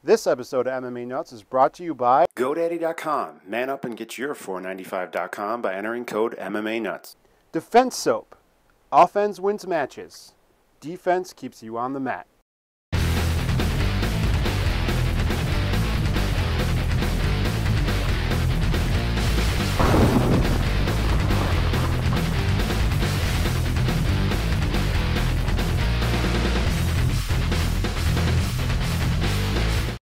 This episode of MMA Nuts is brought to you by GoDaddy.com. Man up and get your $4.95.com by entering code MMA Nuts. Defense Soap. Offense wins matches. Defense keeps you on the mat.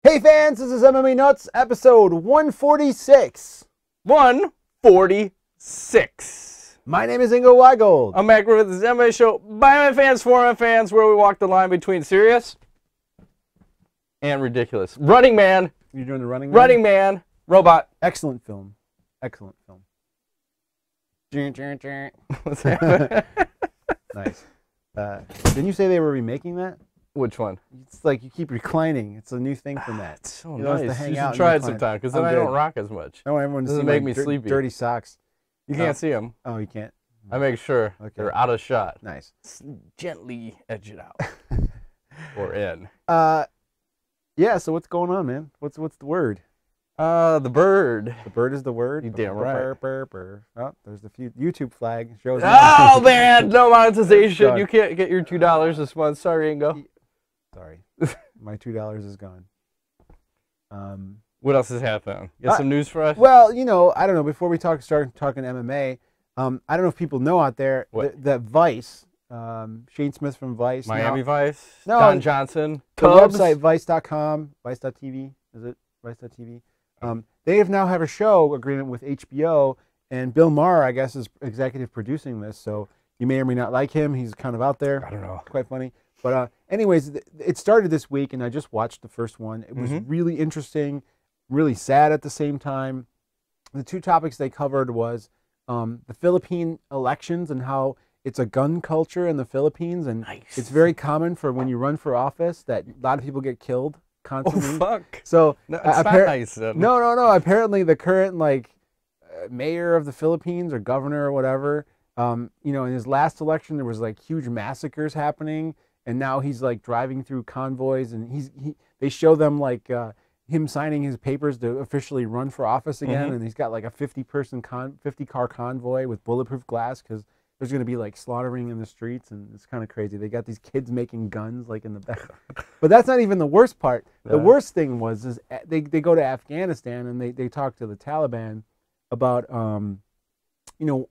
Hey fans, this is MMA Nuts, episode 146. 146. My name is Ingo Weigold. I'm back with this MMA show by my fans, for my fans, where we walk the line between serious and ridiculous. Running Man. You're doing the Running Man? Running Man. Robot. Excellent film. Excellent film. What's that? Nice. Didn't you say they were remaking that? Which one? It's like you keep reclining. It's a new thing for Matt. It's so He wants nice. to hang You out should try it recline. sometime, because then I'm I good. don't rock as much. I want everyone to Doesn't see make my me sleepy. dirty socks. You can't see them. Oh, you can't? I make sure they're out of shot. Nice. Gently edge it out. Or in. Yeah, so what's going on, man? What's the word? The bird. The bird is the word? You damn right. Oh, there's the YouTube flag. Shows Oh, man. No monetization. Done. You can't get your $2 this month. Sorry, Ingo. Sorry. My $2 is gone. What else is happening? You got some news for us? Well, you know, I don't know. Before we start talking MMA, I don't know if people know out there that Vice, Shane Smith from Vice, Miami Vice, No, Don Johnson, the Cubs. website Vice.com, Vice.tv, is it Vice.tv? They have now have a show agreement with HBO, and Bill Maher, I guess, is executive producing this. So you may or may not like him. He's kind of out there. I don't know. Quite funny. But anyways, it started this week, and I just watched the first one. It was really interesting, really sad at the same time. The two topics they covered was the Philippine elections and how it's a gun culture in the Philippines, and it's very common for when you run for office that a lot of people get killed constantly. Oh, fuck. So No, it's not nice then. No. Apparently, the current mayor of the Philippines or governor or whatever, you know, in his last election there was huge massacres happening. And now he's driving through convoys, and they show them him signing his papers to officially run for office again, and he's got a 50-car convoy with bulletproof glass because there's going to be slaughtering in the streets, and it's kind of crazy. They got these kids making guns in the back, but that's not even the worst part. The worst thing was they go to Afghanistan and they talk to the Taliban about you know,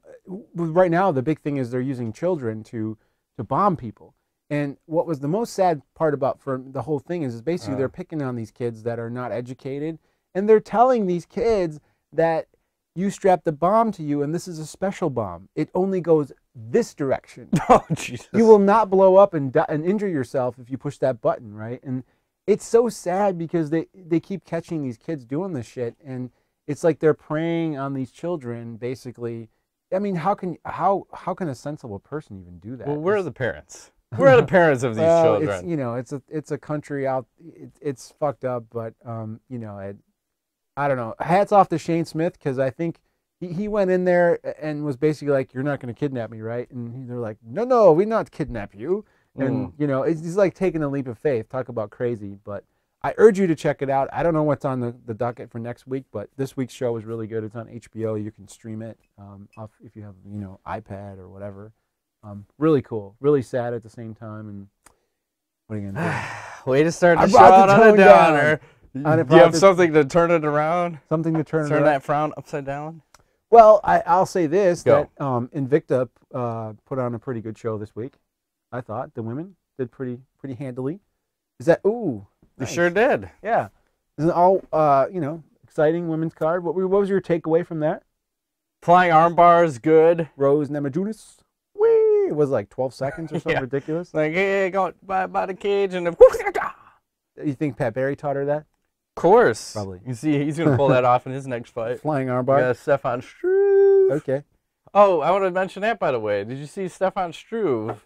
right now the big thing is they're using children to bomb people. And what was the most sad part for the whole thing is basically they're picking on these kids that are not educated, and they're telling these kids that you strapped the bomb to you, and this is a special bomb. It only goes this direction. Oh, Jesus. You will not blow up and injure yourself if you push that button, right? And it's so sad because they keep catching these kids doing this shit, and it's like they're preying on these children, basically. I mean, how can a sensible person even do that? Well, where are the parents? Where are the parents of these children? It's, you know, it's a country out. It's fucked up, but you know, I don't know. Hats off to Shane Smith, because I think he went in there and was basically like, "You're not going to kidnap me, right?" And they're like, "No, we not kidnap you." And you know, he's taking a leap of faith. Talk about crazy. But I urge you to check it out. I don't know what's on the docket for next week, but this week's show is really good. It's on HBO. You can stream it off if you have iPad or whatever. Really cool, really sad at the same time. And what are you gonna do? Way to start the show out on a downer. Do you have something to turn it around? Something to turn that frown upside down? Well, I'll say this, that Invicta put on a pretty good show this week. I thought the women did pretty handily. Is that They nice. sure did. Yeah. Isn't it all exciting women's card? What was your takeaway from that? Flying arm bars, good. Rose Namajunas. It was 12 seconds or something ridiculous. Hey, go by the cage and You think Pat Barry taught her that? Of course. Probably. You see, he's gonna pull that off in his next fight. Flying armbar. Yeah, Stefan Struve. Okay. Oh, I want to mention that, by the way. Did you see Stefan Struve?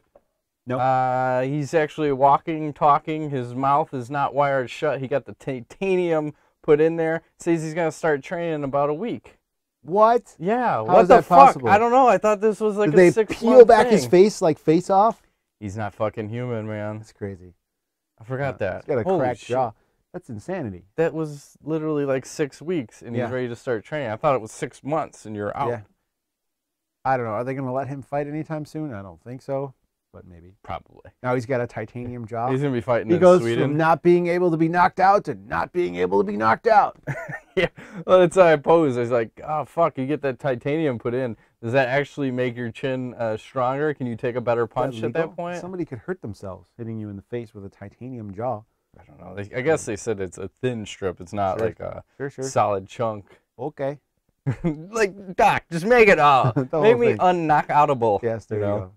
No. He's actually walking, talking. His mouth is not wired shut. He got the titanium put in there. Says he's gonna start training in about a week. What? Yeah. How what is the that fuck? possible? I don't know. I thought this was Did a they 6 peel back thing. his face face off? He's not fucking human, man. That's crazy. I forgot that. He's got a Holy cracked shit. jaw. That's insanity. That was literally like 6 weeks, and he's ready to start training. I thought it was 6 months, and you're out. Yeah. I don't know. Are they going to let him fight anytime soon? I don't think so, but maybe. Probably. Now he's got a titanium jaw. He's going to be fighting he in goes Sweden. from not being able to be knocked out to not being able to be knocked out. Yeah, well, that's how I posed. I was like, oh, fuck, you get that titanium put in. Does that actually make your chin stronger? Can you take a better punch at that point? Somebody could hurt themselves hitting you in the face with a titanium jaw. I don't know. I guess they said it's a thin strip. It's not like a solid chunk. Okay. Like, Doc, just make it all. Make me unknockoutable. Yes, there you go.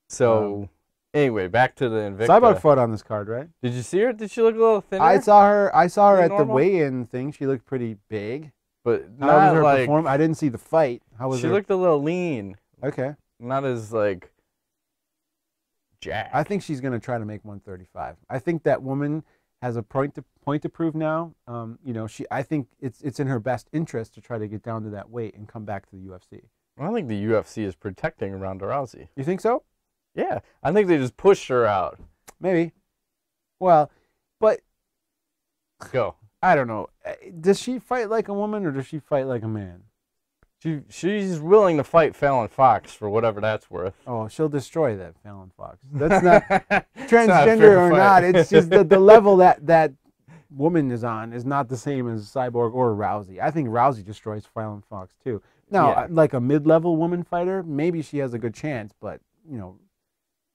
So, anyway, back to the Invicta. Cyborg fought on this card, right? Did you see her? Did she look a little thinner? I saw her at the weigh-in thing. She looked pretty big. But how was her performance? I didn't see the fight. How was she looked a little lean. Okay. Not as, like, jacked. I think she's going to try to make 135. I think that woman has a point to prove now. You know, I think it's in her best interest to try to get down to that weight and come back to the UFC. I think the UFC is protecting Ronda Rousey. You think so? Yeah. I think they just pushed her out. Maybe. Well, but go. I don't know. Does she fight like a woman or does she fight like a man? She's willing to fight Fallon Fox for whatever that's worth. Oh, she'll destroy that Fallon Fox. That's not transgender or not. It's just the level that woman is on is not the same as Cyborg or Rousey. I think Rousey destroys Fallon Fox too. Now, like a mid-level woman fighter, maybe she has a good chance, but you know,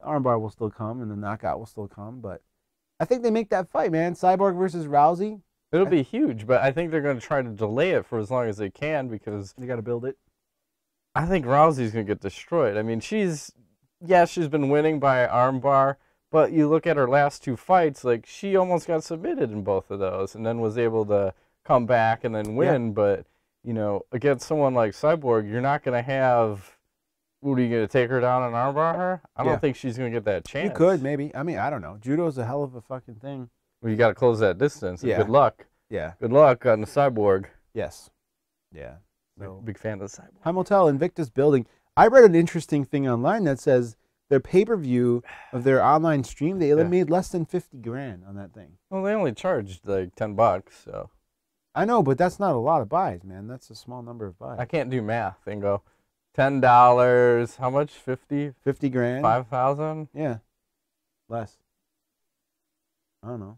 armbar will still come and the knockout will still come. But I think they make that fight, man. Cyborg versus Rousey. It'll be huge, but I think they're going to try to delay it for as long as they can because they got to build it. I think Rousey's going to get destroyed. I mean, she's been winning by armbar, but you look at her last 2 fights, like she almost got submitted in both of those and then was able to come back and then win. Yeah. But, you know, against someone like Cyborg, you're not going to have, what are you going to take her down and armbar her? I don't think she's going to get that chance. You could, maybe. I mean, I don't know. Judo's a hell of a fucking thing. Well, you got to close that distance. Yeah. Good luck. Yeah. Good luck on the Cyborg. Yes. Yeah. So, big fan of the Cyborg. Time will tell. Invicta's building. I read an interesting thing online that says their pay-per-view of their online stream, they made less than 50 grand on that thing. Well, they only charged like $10, so. I know, but that's not a lot of buys, man. That's a small number of buys. I can't do math and go $10. How much? 50? 50 grand. 5,000? Yeah. Less. I don't know.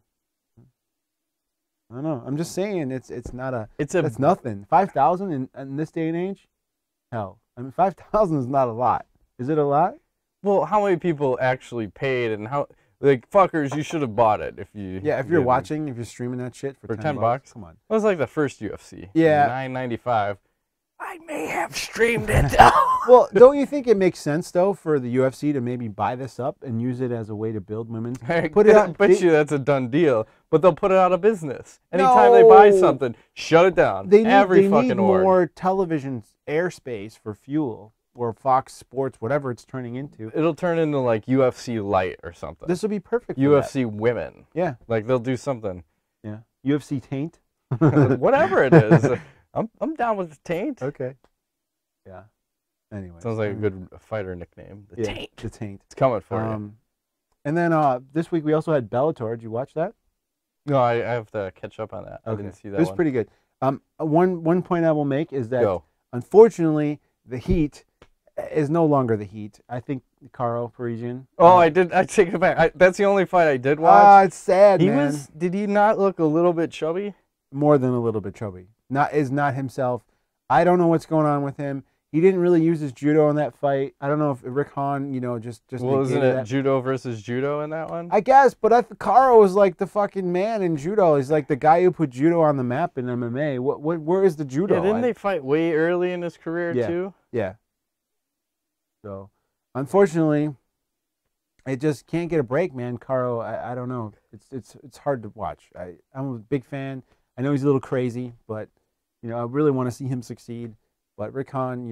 I'm just saying it's not a. It's nothing. 5,000 in this day and age, hell. I mean, 5,000 is not a lot. Is it a lot? Well, how many people actually paid and how? Like fuckers, you should have bought it if you. Yeah, if you're watching, if you're streaming that shit for $10. Come on. It was like the first UFC. Yeah. $9.95. I may have streamed it. Well, don't you think it makes sense though for the UFC to maybe buy this up and use it as a way to build women's? Put it out. Bet you that's a done deal. But they'll put it out of business anytime they buy something. Shut it down. They need more television airspace for fuel or Fox Sports, whatever it's turning into. It'll turn into like UFC Light or something. This will be perfect. For UFC Women. Yeah. Like they'll do something. Yeah. UFC Taint. Whatever it is. I'm down with the Taint. Okay. Yeah. Anyway. Sounds like a good fighter nickname. The Taint. The Taint. It's coming for you. And then this week we also had Bellator. Did you watch that? No, I have to catch up on that. Okay. I didn't see that. It was pretty good. One point I will make is that unfortunately the Heat is no longer the Heat. I think Caro Parisian. Oh, I take it back. That's the only fight I did watch. Ah, it's sad, man. Did he not look a little bit chubby? More than a little bit chubby. Is not himself. I don't know what's going on with him. He didn't really use his judo in that fight. I don't know if Rick Hahn, just well, isn't it judo versus judo in that one? I guess, but Caro was like the fucking man in judo. He's like the guy who put judo on the map in MMA. Where is the judo? Yeah, didn't they fight way early in his career too? Yeah. So, unfortunately, it just can't get a break, man. Caro, I don't know. It's hard to watch. I'm a big fan. I know he's a little crazy, but I really want to see him succeed. But Rick Hahn,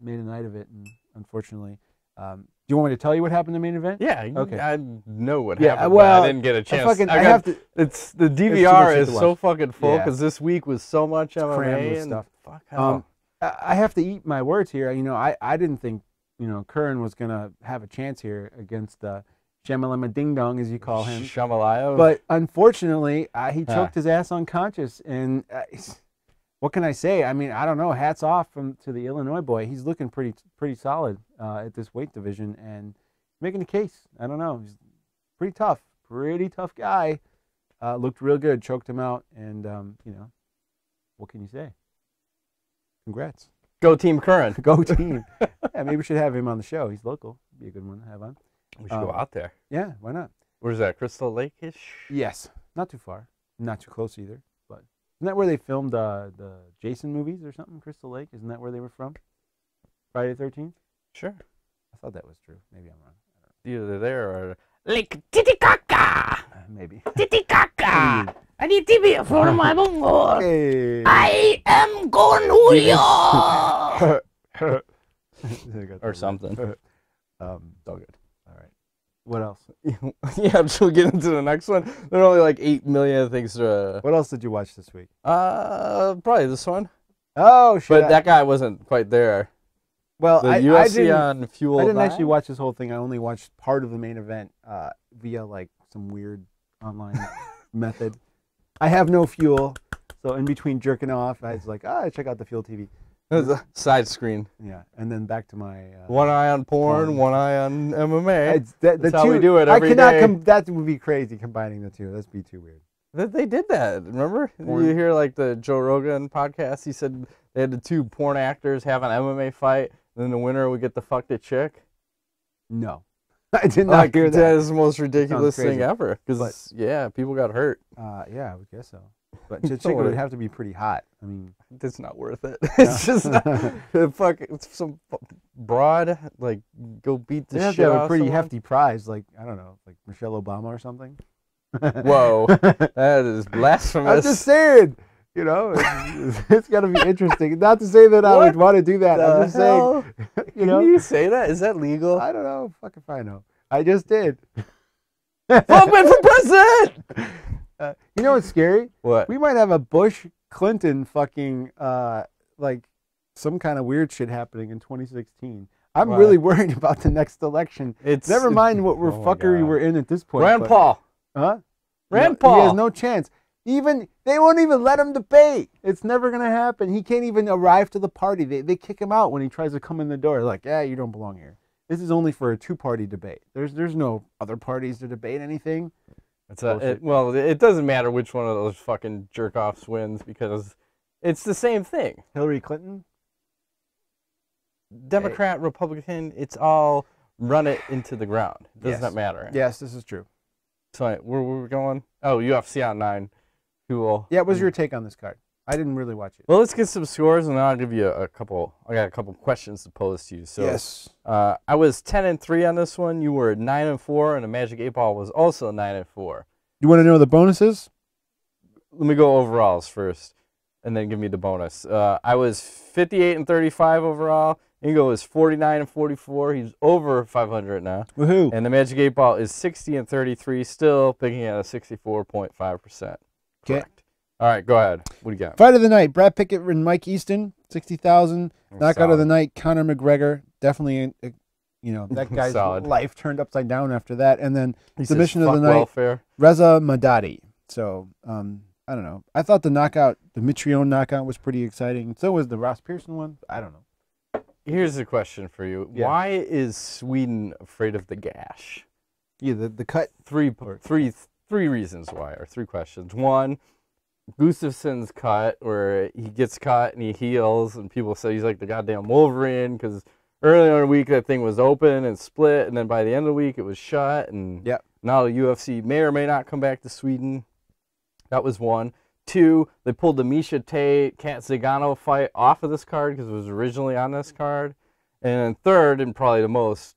made a night of it, and unfortunately, do you want me to tell you what happened in the main event? Yeah, okay. I know what happened. Well, but I didn't get a chance. I have to. It's the DVR is so fucking full because this week was so much MMA and stuff. Fuck hell. I have to eat my words here. I didn't think Curran was gonna have a chance here against Shamalama Ding Dong, as you call him. Shamalayo. But unfortunately, he choked his ass unconscious. And what can I say? I mean, I don't know. Hats off to the Illinois boy. He's looking pretty solid at this weight division and making a case. I don't know. He's pretty tough guy. Looked real good. Choked him out. And, you know, what can you say? Congrats. Go Team Curran. Go team. Yeah, maybe we should have him on the show. He's local. Be a good one to have on. We should go out there. Yeah, why not? Where's that? Crystal Lake-ish? Yes. Not too far. Not too close either. But isn't that where they filmed the Jason movies or something? Crystal Lake? Isn't that where they were from? Friday the 13th? Sure. I thought that was true. Maybe I'm wrong. Either there or Lake Titicaca. Maybe. Titicaca. I need TV for my bungo. Hey. I am going to or something. All good. All right. What else? Yeah, should we get into the next one? There are only like 8 million things to... What else did you watch this week? Probably this one. Oh, shit. But that guy wasn't quite there. Well, The I UFC didn't, on Fuel. I didn't 9? actually watch this whole thing. I only watched part of the main event via like some weird online method. I have no Fuel, so in between jerking off, I was like, check out the Fuel TV. It was a side screen. Yeah, and then back to my one eye on porn, one eye on MMA. That's how we do it every day. That would be crazy combining the two. That'd be too weird. They did that. Remember? Porn. You hear like the Joe Rogan podcast? He said they had the two porn actors have an MMA fight, and then the winner would get to fuck the chick. No, I did not hear that. That is the most ridiculous thing ever. Because people got hurt. Yeah, I would guess so. But the chick would have to be pretty hot. I mean, it's not worth it. It's just not. It's some broad, like, go beat the shit out of They have to have a pretty someone. hefty prize, like, I don't know, like Michelle Obama or something. Whoa, that is blasphemous. I'm just saying, you know, it's got to be interesting. Not to say that I would want to do that. I'm just saying, you know. Can you say that? Is that legal? I don't know. Fuck if I know. I just did. Fuck man for president! You know what's scary? What? We might have a Bush-Clinton fucking, like, some kind of weird shit happening in 2016. I'm really worried about the next election. Never mind what fuckery we're in at this point. Rand Paul. Huh? Rand Paul. He has no chance. They won't even let him debate. It's never going to happen. He can't even arrive to the party. They kick him out when he tries to come in the door. Like, you don't belong here. This is only for a two-party debate. There's no other parties to debate anything. It doesn't matter which one of those fucking jerk-offs wins because it's the same thing. Hillary Clinton? Democrat, Republican, it's all run it into the ground. It does not matter. Yes, this is true. So where were we going? Oh, UFC on 9. Cool. Yeah, what was your take on this card? I didn't really watch it. Well, let's get some scores, and then I'll give you a couple. I got a couple questions to pose to you. So, yes. I was 10-3 on this one. You were 9-4, and the Magic 8-Ball was also 9-4. You want to know the bonuses? Let me go overalls first, and then give me the bonus. I was 58-35 overall. Ingo was 49-44. He's over 500 now. Woohoo! And the Magic 8-Ball is 60-33, still picking at a 64.5%. Okay. All right, go ahead. What do you got? Fight of the night: Brad Pickett and Mike Easton, 60,000. Knockout of the night: Conor McGregor. Definitely, that guy's life turned upside down after that. And then submission of the night: welfare. Reza Madadi. So I don't know. I thought the Mitrione knockout was pretty exciting. So was the Ross Pearson one. I don't know. Here's a question for you: why is Sweden afraid of the gash? Yeah, the cut. Three reasons why, or three questions. One, Gustafsson's cut, where he gets cut and he heals, and people say he's like the goddamn Wolverine because earlier in the week that thing was open and split, and then by the end of the week it was shut, and now the UFC may or may not come back to Sweden. That was one. Two, they pulled the Misha Tate Kat Zingano fight off of this card because it was originally on this card. And then third, and probably the most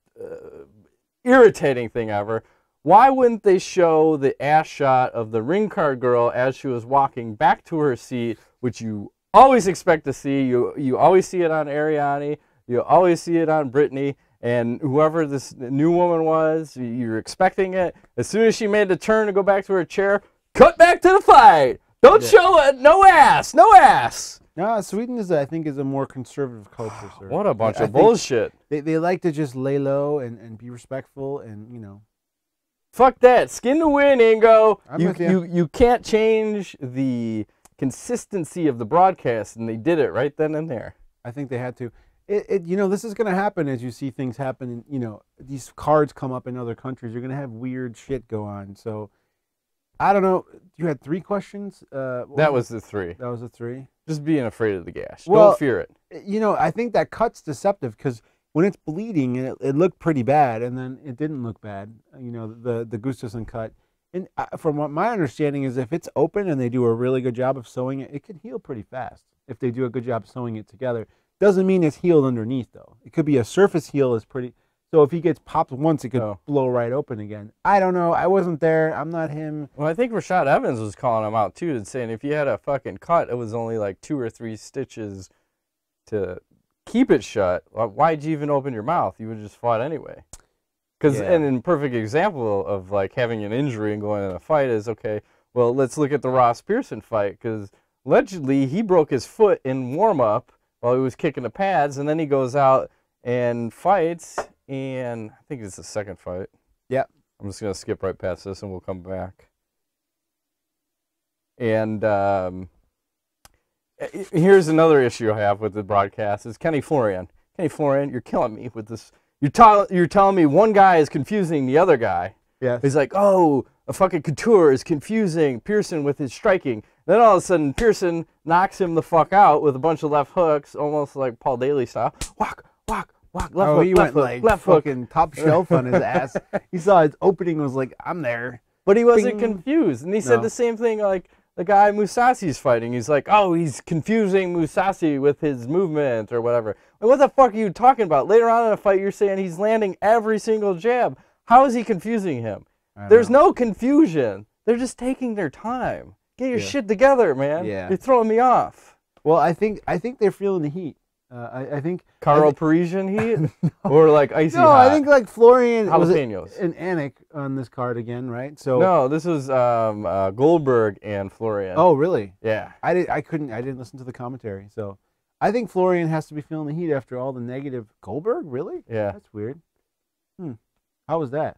irritating thing ever, why wouldn't they show the ass shot of the ring card girl as she was walking back to her seat, which you always expect to see. You always see it on Ariane. You always see it on Brittany. And whoever this new woman was, you're expecting it. As soon as she made the turn to go back to her chair, cut back to the fight. Don't show it. No ass. No ass. No, Sweden is a more conservative culture, sir. What a bunch of bullshit. They like to just lay low and be respectful and, Fuck that. Skin to win, Ingo. I'm with you. You can't change the consistency of the broadcast, and they did it right then and there. I think they had to. You know, this is going to happen as you see things happen. You know, these cards come up in other countries. You're going to have weird shit go on. So, I don't know. You had 3 questions? That was the 3. That was the 3? Just being afraid of the gash. Well, don't fear it. You know, I think that cut's deceptive because when it's bleeding, it looked pretty bad, and then it didn't look bad. You know, the Gustafsson cut. And from what my understanding is, if it's open and they do a really good job of sewing it, it can heal pretty fast if they do a good job sewing it together. Doesn't mean it's healed underneath, though. It could be a surface heal is pretty. So if he gets popped once, it could blow right open again. I don't know. I wasn't there. I'm not him. Well, I think Rashad Evans was calling him out, too, and saying if you had a fucking cut, it was only like 2 or 3 stitches to keep it shut. Why'd you even open your mouth? You would have just fought anyway. Because and a perfect example of like having an injury and going in a fight is, okay, well, let's look at the Ross Pearson fight, because allegedly he broke his foot in warm-up while he was kicking the pads, and then he goes out and fights, and I think it's the second fight. Yeah. I'm just going to skip right past this, and we'll come back. And here's another issue I have with the broadcast is Kenny Florian. Kenny Florian, you're killing me with this. You're telling me one guy is confusing the other guy. Yeah. He's like, oh, a fucking Couture is confusing Pearson with his striking. Then all of a sudden, Pearson knocks him the fuck out with a bunch of left hooks, almost like Paul Daly style. Walk, walk, walk, left hook, he left went hook, like left fucking hook. top shelf on his ass. He saw his opening, was like, I'm there. But he wasn't Bing. confused. And he said the same thing like the guy Musasi's fighting. He's like, oh, he's confusing Musasi with his movement or whatever. Like, what the fuck are you talking about? Later on in the fight, you're saying he's landing every single jab. How is he confusing him? There's no confusion. They're just taking their time. Get your shit together, man. Yeah. You're throwing me off. Well, I think they're feeling the heat. I think Carl Parisian heat? Or like icy hot? I think like Florian was Jalapenos. an Anik on this card again, right? So No, this was Goldberg and Florian. Oh, really? Yeah. I didn't listen to the commentary. So I think Florian has to be feeling the heat after all the negative. Goldberg, really? Yeah. That's weird. How was that?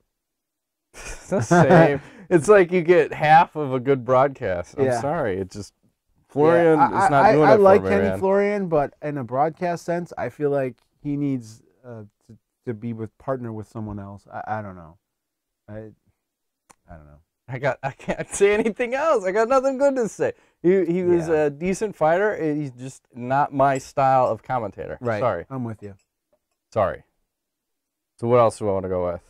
It's the same. It's like you get half of a good broadcast. I'm Yeah. sorry. It just Florian is not doing it I for like me, Kenny man. Florian, but in a broadcast sense, I feel like he needs to be partner with someone else. I don't know. I don't know. I can't say anything else. I got nothing good to say. He was a decent fighter. He's just not my style of commentator. Right. Sorry. I'm with you. Sorry. So what else do I want to go with?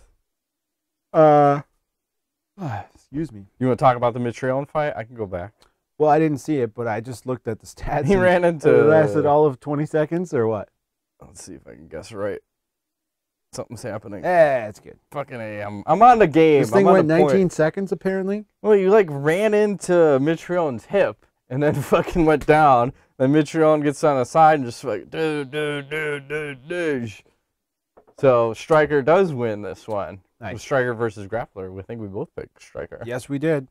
Excuse me. You want to talk about the Mitrione fight? I can go back. Well, I didn't see it, but I just looked at the stats. He ran into. It lasted all of 20 seconds, or what? Let's see if I can guess right. Something's happening. It's good. Fucking A. I'm on the game. This thing I'm on went the 19 point. seconds, apparently. Well, you like ran into Mitrione's hip and then fucking went down. Then Mitrione gets on the side and just like dude. So Striker does win this one. Nice. Striker versus Grappler. I think we both picked Striker. Yes, we did.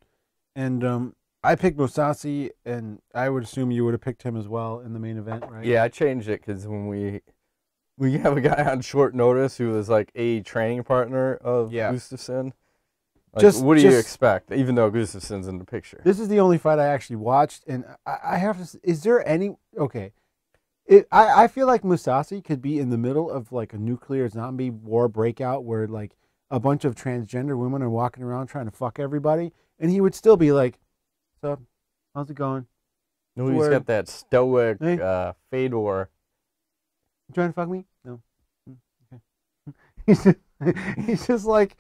And I picked Musasi, and I would assume you would have picked him as well in the main event, right? Yeah, I changed it because when we have a guy on short notice who is like a training partner of Gustafsson. Like, what do you expect? Even though Gustafsson's in the picture. This is the only fight I actually watched, and I have to. Is there any? Okay, I feel like Musasi could be in the middle of like a nuclear zombie war breakout where like a bunch of transgender women are walking around trying to fuck everybody, and he would still be like, "What's up? How's it going? No, he's got that stoic fedor. You trying to fuck me? No. Okay. He's just like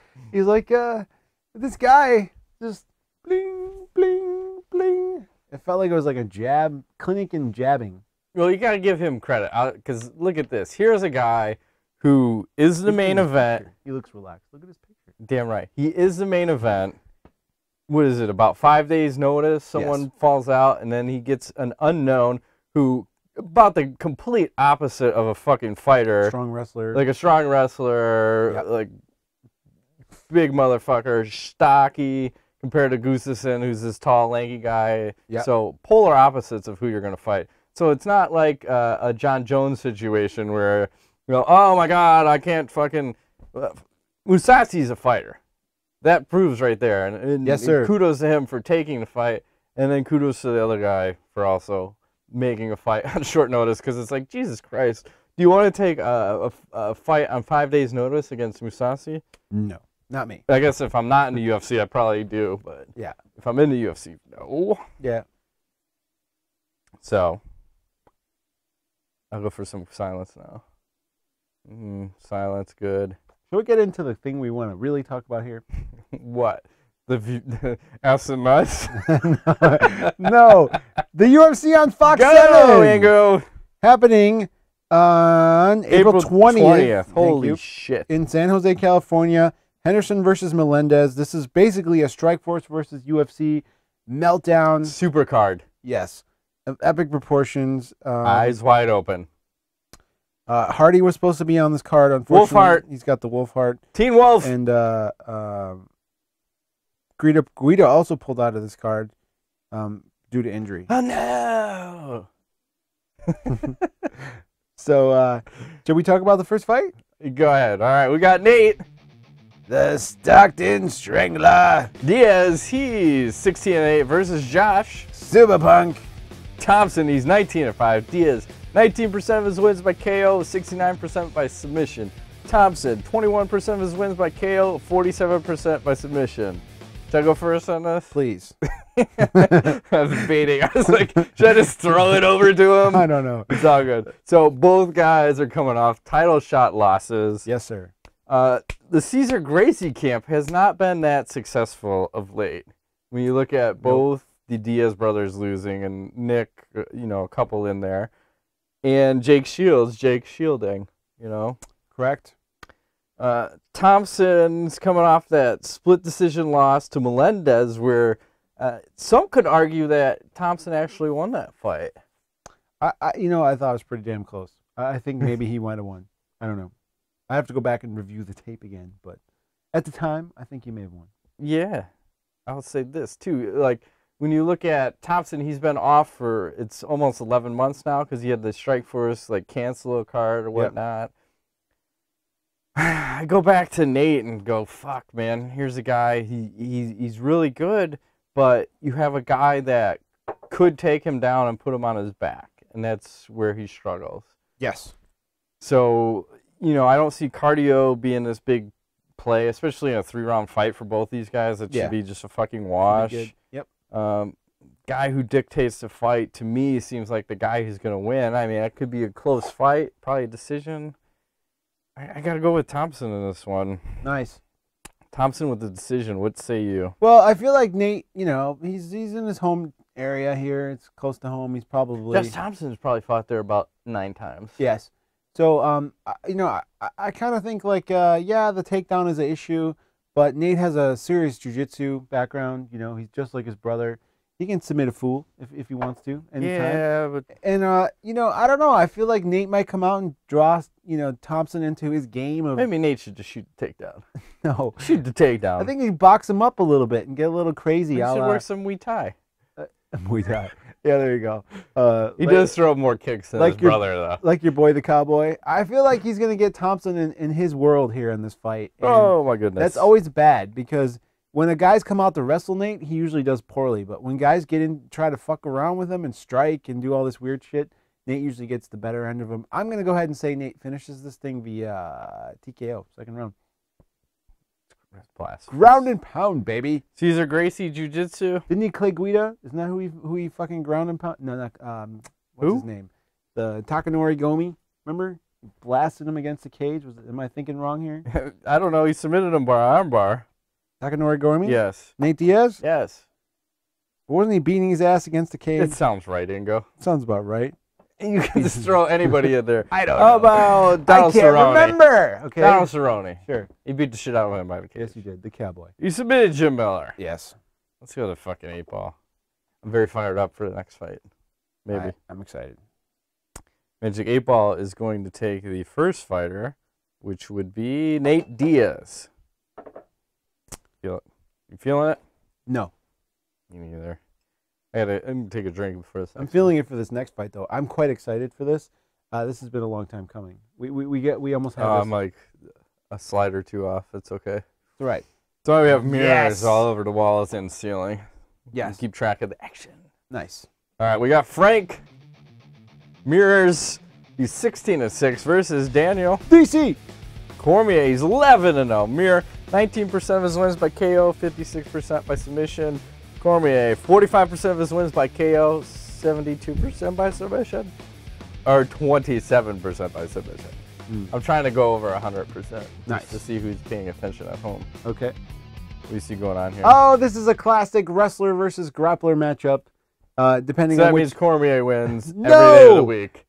this guy just bling bling bling. It felt like it was like a jab clinic in jabbing. Well, you got to give him credit because look at this. Here's a guy who is the main event. He looks relaxed. Look at his picture. Damn right. He is the main event. What is it? About 5 days notice, someone falls out, and then he gets an unknown who about the complete opposite of a fucking fighter. Strong wrestler. Like a strong wrestler, like big motherfucker, stocky, compared to Gustafsson, who's this tall, lanky guy. Yep. So polar opposites of who you're going to fight. So it's not like a John Jones situation where, you know, oh my God, I can't fucking... Musasi's a fighter. that proves right there. And yes, sir. Kudos to him for taking the fight, and then kudos to the other guy for also making a fight on short notice, because it's like, Jesus Christ. Do you want to take a fight on 5 days' notice against Mousasi? No, not me. I guess if I'm not in the UFC, I probably do, but yeah, if I'm in the UFC, no. Yeah. So, I'll go for some silence now. Silence, good. Shall we get into the thing we want to really talk about here? What? The ass and nuts? No, the UFC on Fox 7. Go, happening on April 20th. Holy shit. In San Jose, California. Henderson versus Melendez. This is basically a Strikeforce versus UFC meltdown. Super card. Yes. Of epic proportions. Eyes wide open. Hardy was supposed to be on this card. Unfortunately, Wolfhart. He's got the Wolfhart. Teen Wolf. And Guida also pulled out of this card due to injury. Oh, no. So, should we talk about the first fight? Go ahead. All right, we got Nate. The Stockton Strangler. Diaz, he's 16-8 versus Josh. Superpunk. Thompson, he's 19-5. Diaz, 19% of his wins by KO, 69% by submission. Thompson, 21% of his wins by KO, 47% by submission. Should I go first on this? Please. I was baiting. I was like, should I just throw it over to him? I don't know. It's all good. So both guys are coming off title shot losses. Yes, sir. The Cesar Gracie camp has not been that successful of late. When you look at both the Diaz brothers losing and Nick, a couple in there, and Jake shielding, Correct. Thompson's coming off that split decision loss to Melendez, where some could argue that Thompson actually won that fight. I thought it was pretty damn close. I think maybe he might have won. I don't know. I have to go back and review the tape again, but at the time, I think he may have won. Yeah, I'll say this too. Like when you look at Thompson, he's been off for it's almost 11 months now because he had the Strikeforce cancel a card or whatnot. Yep. I go back to Nate and go, fuck, man. Here's a guy. He's really good, but you have a guy that could take him down and put him on his back, and that's where he struggles. Yes. So I don't see cardio being this big play, especially in a 3-round fight for both these guys. It should be just a fucking wash. Yep. Guy who dictates the fight, to me, seems like the guy who's going to win. I mean, it could be a close fight, probably a decision. I got to go with Thompson in this one. Nice. Thompson with the decision. What say you? Well, I feel like Nate, he's in his home area here. It's close to home. He's probably... Josh Thompson's probably fought there about 9 times. Yes. So, I kind of think the takedown is an issue, but Nate has a serious jiu-jitsu background. He's just like his brother. He can submit a fool if he wants to anytime. Yeah, but... And, I don't know. I feel like Nate might come out and draw, Thompson into his game of... Maybe Nate should just shoot the takedown. No. Shoot the takedown. I think he box him up a little bit and get a little crazy. He should work some Muay Thai. Muay Thai. Yeah, there you go. He does throw more kicks than his brother, though. Like your boy, the Cowboy. I feel like he's going to get Thompson in his world here in this fight. Oh, my goodness. That's always bad because when a guy's come out to wrestle Nate, he usually does poorly. But when guys get in, try to fuck around with him and strike and do all this weird shit, Nate usually gets the better end of him. I'm going to go ahead and say Nate finishes this thing via TKO, second round. Ground and pound, baby. Cesar Gracie Jiu-Jitsu. Didn't he Clay Guida? Isn't that who he fucking ground and pound? No, not what's his name? The Takanori Gomi. Remember? He blasted him against the cage. Am I thinking wrong here? I don't know. He submitted him by armbar. Takanori Gomi? Yes. Nate Diaz? Yes. But wasn't he beating his ass against the cage? It sounds right, Ingo. Sounds about right. You can just throw anybody in there. I don't know. How Donald about Donald Cerrone? I can't remember. Okay. Donald Cerrone. Sure. He beat the shit out of him by the cage. Yes, you did. The Cowboy. You submitted Jim Miller. Yes. Let's go to fucking 8-ball. I'm very fired up for the next fight. Maybe. I'm excited. Magic 8-ball is going to take the first fighter, which would be Nate Diaz. Feel it? You feeling it? No. Me neither. I'm gonna take a drink before this. I'm feeling it for this next fight, though. I'm quite excited for this. This has been a long time coming. We almost have. I'm like a slide or two off. It's okay. Right. So we have mirrors Yes. all over the walls and ceiling. Yes. Keep track of the action. Nice. All right, we got Frank. Mirrors. He's 16-6 versus Daniel. DC. Cormier, he's 11-0. Mir, 19% of his wins by KO, 56% by submission. Cormier, 45% of his wins by KO, 72% by submission, or 27% by submission. I'm trying to go over 100% Nice. to see who's paying attention at home. Okay. What do you see going on here? Oh, this is a classic wrestler versus grappler matchup. Depending so on that which... means Cormier wins every No! day of the week.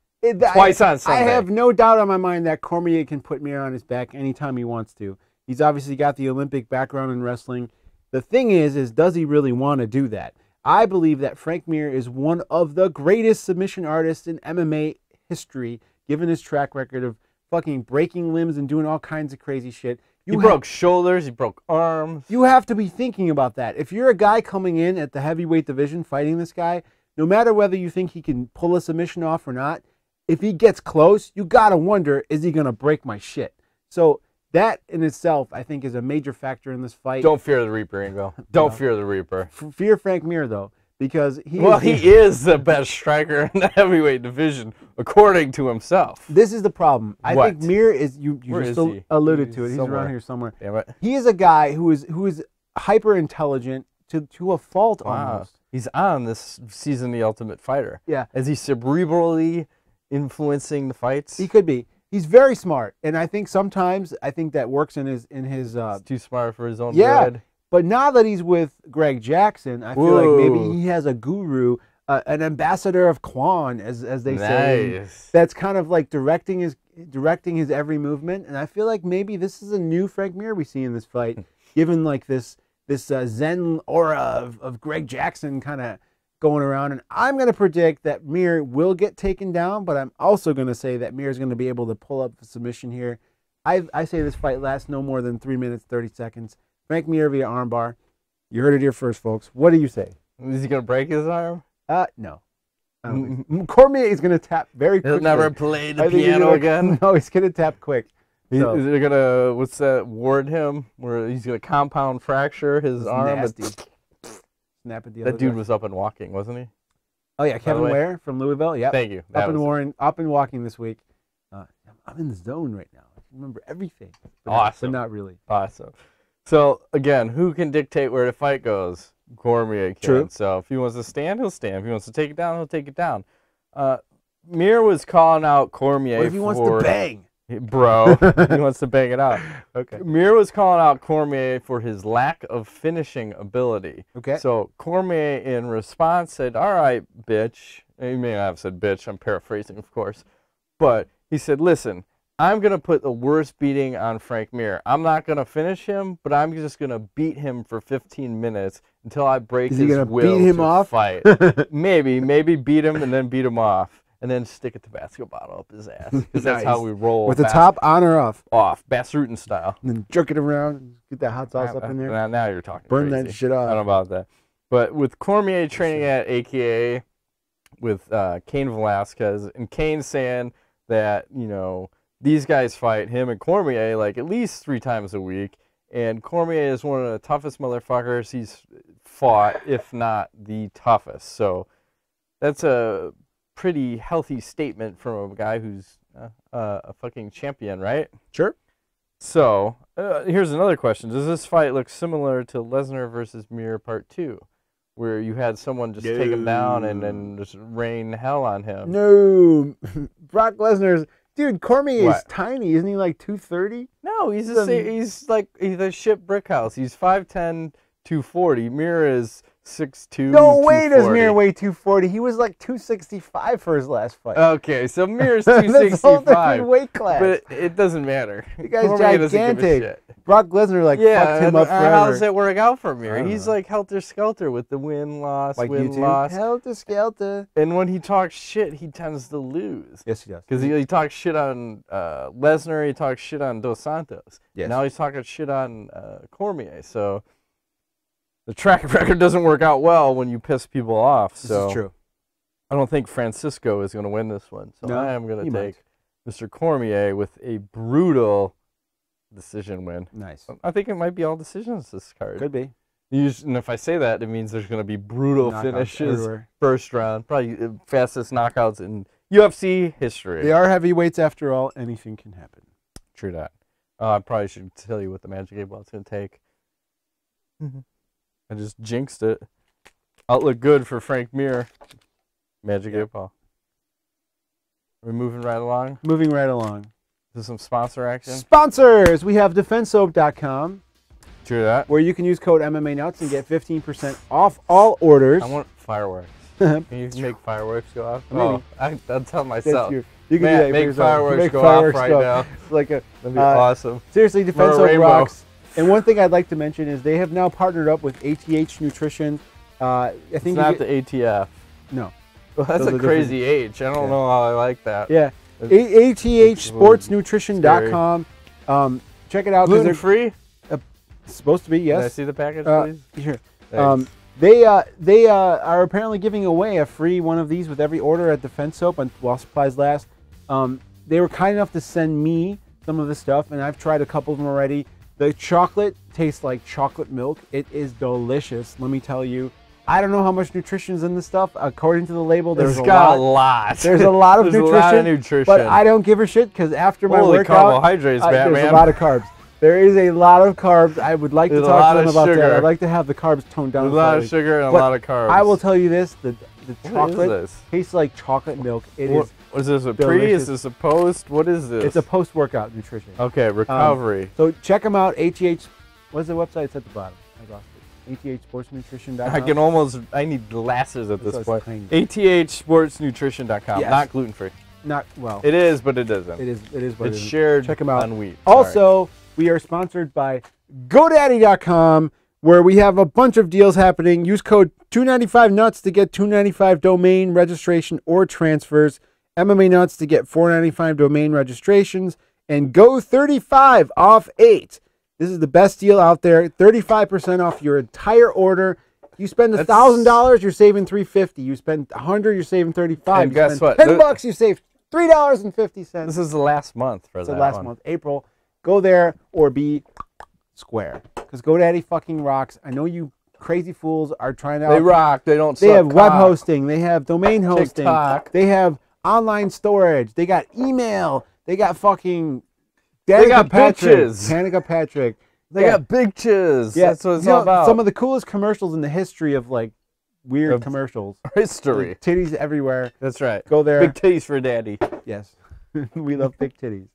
Twice on Sunday. I have no doubt on my mind that Cormier can put Mir on his back anytime he wants to. He's obviously got the Olympic background in wrestling. The thing is does he really want to do that? I believe that Frank Mir is one of the greatest submission artists in MMA history, given his track record of fucking breaking limbs and doing all kinds of crazy shit. He broke shoulders, he broke arms. You have to be thinking about that. If you're a guy coming in at the heavyweight division fighting this guy, no matter whether you think he can pull a submission off or not, if he gets close, you got to wonder, is he going to break my shit? So that in itself, I think, is a major factor in this fight. Don't fear the Reaper, Ingo. Don't fear the Reaper. Fear Frank Mir, though, because he is the best striker in the heavyweight division, according to himself. This is the problem. I think Mir is, you Where just is he? alluded to it. He's somewhere around here somewhere. Damn it. He is a guy who is hyper intelligent to a fault almost. He's on this season, The Ultimate Fighter. Yeah. Is he cerebrally influencing the fights? He could be. He's very smart, and I think sometimes that works in his He's too smart for his own yeah. good. But now that he's with Greg Jackson, I feel like maybe he has a guru, an ambassador of Quan, as they say. Nice. That's kind of like directing his every movement, and I feel like maybe this is a new Frank Mir we see in this fight, given like this Zen aura of Greg Jackson kind of going around. And I'm going to predict that Mir will get taken down, but I'm also going to say that Mir is going to be able to pull up the submission here. I say this fight lasts no more than 3 minutes, 30 seconds. Frank Mir via armbar. You heard it here first, folks. What do you say? Is he going to break his arm? No. Cormier is going to tap very quickly. He'll never play the piano again? No, he's going to tap quick. So. Is it going to, what's that, ward him? Where he's going to compound fracture his arm? Nasty. Snap at the other That dude guy. was up and walking, wasn't he? Oh, yeah, Kevin Ware from Louisville. Yep. Thank you. Up and walking this week. I'm in the zone right now. I remember everything. Awesome. But not really. Awesome. So, again, who can dictate where the fight goes? Cormier can. True. So, if he wants to stand, he'll stand. If he wants to take it down, he'll take it down. Mir was calling out Cormier What if he wants to bang? Bro, he wants to bang it out. Okay. Mir was calling out Cormier for his lack of finishing ability. Okay. So Cormier, in response, said, "All right, bitch." He may not have said bitch. I'm paraphrasing, of course. But he said, "Listen, I'm going to put the worst beating on Frank Mir. I'm not going to finish him, but I'm just going to beat him for 15 minutes until I break his will beat him to off? fight." maybe beat him and then beat him off. And then stick a Tabasco bottle up his ass. Because that's how we roll. With the top on or off? Off. Bass Rutten style. And then jerk it around. Get that hot sauce up in there. Now you're talking Burn crazy. that shit off. I don't know about that. But with Cormier training at AKA with Cain Velasquez, and Cain saying that, you know, these guys fight, him and Cormier, like at least 3 times a week. And Cormier is one of the toughest motherfuckers he's fought, if not the toughest. So that's a pretty healthy statement from a guy who's a fucking champion, right? Sure. So here's another question. Does this fight look similar to Lesnar versus Mir Part 2, where you had someone just take him down and then just rain hell on him? No. Brock Lesnar's... Dude, Cormier is tiny. Isn't he like 230? No, he's a ship brick house. He's 5'10", 240. Mir is 6'2", No way does Mir weigh 240. He was like 265 for his last fight. Okay, so Mir's 265. That's a whole different weight class. But it doesn't matter. The guy's Cormier doesn't give a gigantic. shit. Brock Lesnar fucked him up forever. How does that work out for Mir? He's like helter-skelter with the win-loss, like win-loss. Helter-skelter. And when he talks shit, he tends to lose. Yes, he does. Because he talks shit on Lesnar, he talks shit on Dos Santos. Yes. Now he's talking shit on Cormier. So the track record doesn't work out well when you piss people off. This is true. I don't think Francisco is going to win this one. So No, I am going he to take Mr. Cormier with a brutal decision win. Nice. I think it might be all decisions this card. Could be. And if I say that, it means there's going to be brutal Knockouts finishes everywhere. first round. Probably fastest knockouts in UFC history. They are heavyweights after all. Anything can happen. True that. I probably should tell you what the Magic 8 Ball's going to take. I just jinxed it. Outlook good for Frank Mir. Magic 8 Ball. Are we moving right along? Moving right along. To some sponsor action? Sponsors! We have Defensivecom, True that. where you can use code MMANUTS and get 15% off all orders. I want fireworks. Can you make fireworks go off? Maybe. I'll tell myself. You can Man, do that make for yourself. fireworks Make go fireworks off right go now. It's like a, That'd be awesome. Seriously, For a Defensive rainbow. rocks. And one thing I'd like to mention is they have now partnered up with ATH Nutrition. I think It's not the ATF. No. Well, that's Those a are crazy H. I don't know how I like that. Yeah. It's ATHSportsNutrition.com. Check it out. Gluten free? It's supposed to be, yes. Can I see the package, please? Here. Thanks. They are apparently giving away a free one of these with every order at Defense Soap while supplies last. They were kind enough to send me some of the stuff, and I've tried a couple of them already. The chocolate tastes like chocolate milk. It is delicious, let me tell you. I don't know how much nutrition is in this stuff. According to the label, there's a lot. There's a lot of nutrition. But I don't give a shit because after my workout, carbohydrates, Batman. there's a lot of carbs. There is a lot of carbs. I would like to talk to them about that. I'd like to have the carbs toned down. There's a lot of sugar and a lot of carbs. I will tell you this: the chocolate this? tastes like chocolate milk. What is this? A pre? Is this a post? What is this? It's a post-workout nutrition. Okay, recovery. So check them out. ATH. What's the website? It's at the bottom. I lost it. ATHSportsNutrition.com. I need glasses at this point. Tiny. ATHSportsNutrition.com. Yes. Not gluten-free. Not well. It is, but it isn't. It is. But it's shared check them out. on wheat. Also, we are sponsored by GoDaddy.com, where we have a bunch of deals happening. Use code 295nuts to get $295 domain registration or transfers. MMA Nuts to get $495 domain registrations, and Go 35 off 8. This is the best deal out there. 35% off your entire order. You spend $1,000, you're saving $350. You spend $100, you're saving $35. And guess what? $10, you save $3.50. This is the last month for it's that the last month, April. Go there or be square, because GoDaddy fucking rocks. I know you crazy fools are trying to. They rock. They don't. They have web hosting. They have domain hosting. TikTok. They have online storage. They got email. They got fucking. They got bitches. Danica Patrick. They got bitches. Yeah, that's what it's all about. Some of the coolest commercials in the history of like weird commercials. History. Like, titties everywhere. That's right. Go there. Big titties for daddy. Yes. We love big titties.